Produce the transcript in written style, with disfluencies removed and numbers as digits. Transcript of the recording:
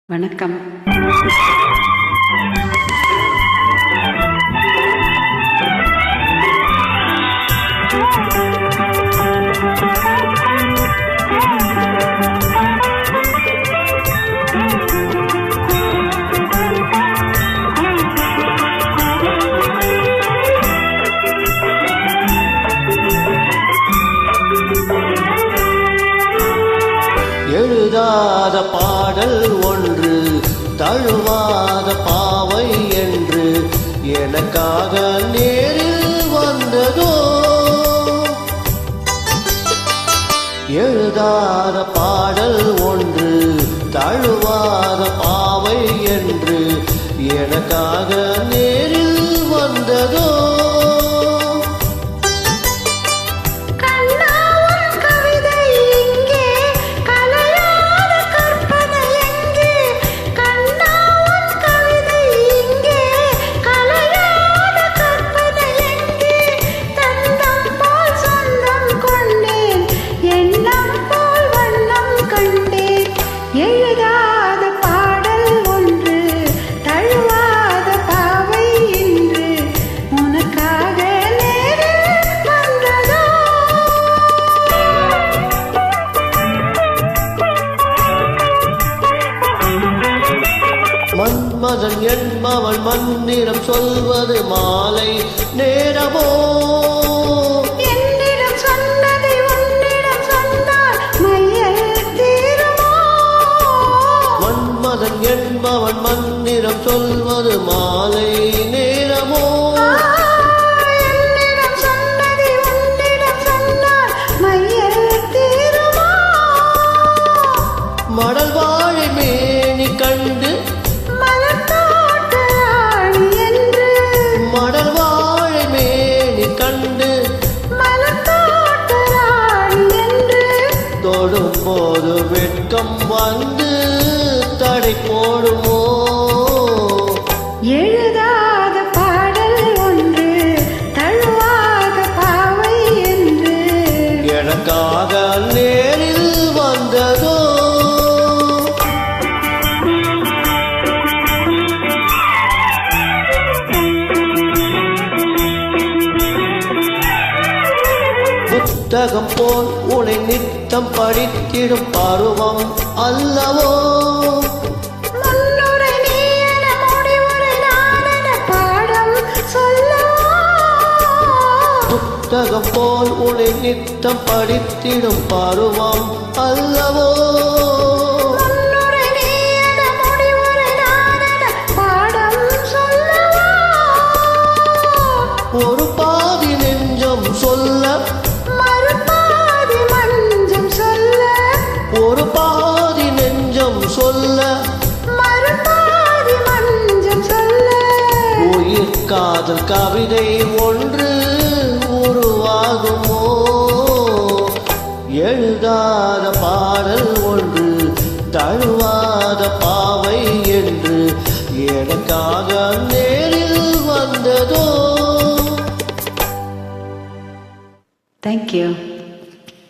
வணக்கம். எழுதாத பாடல் ஒன்று, தழுவாத பாவை என்று எனக்காக நேரில் வந்ததோ. எழுதாத பாடல் ஒன்று, தழுவாத பாவை என்று எனக்காக நேரில் வந்ததோ. மன்மதன் என்பவன் மன்னிடம் சொல்வது மாலை நேரமோ. என்னிடம் சொன்னதை உன்னிடம் சொன்னால் மையல் தீருமோ. மன்மதன் என்பவன் மன்னிடம் சொல்வது மாலை நேரமோ. என்னிடம் சொன்னதை உன்னிடம் சொன்னால் மையல் தீருமோ. மடல் வாழை மேனி கண்டு மடல் வாழை மேனி கண்டு தொடும் போது வெட்கம் வந்து தடை போடுமோ. எழுதாத பாடல் ஒன்று, தழுவாத பாவை என்று எனக்காக நேரில் வந்ததோ. புத்தகம் போல் உனை நித்தம் படித்திடும் பருவம் அல்லவோ. முன்னுரை நீ என முடிவுரை நான் என பாடம் சொல்லவோ. புத்தகம் போல் உனை நித்தம் படித்திடும் பருவம் அல்லவோ. முன்னுரை நீ என முடிவுரை நான் என பாடம் சொல்லவோ. ஒரு பாதி நெஞ்சம் சொல்ல, மறுபாதி மஞ்சம் சொல்ல. ஒரு பாதி நெஞ்சம் சொல்ல, மறுபாதி மஞ்சம் சொல்ல. உயிர் காதல் கவிதை ஒன்று உருவாகுமோ. எழுதாத பாடல் ஒன்று, தழுவாத பாவை என்று எனக்காக நேரில் வந்ததோ. Thank you.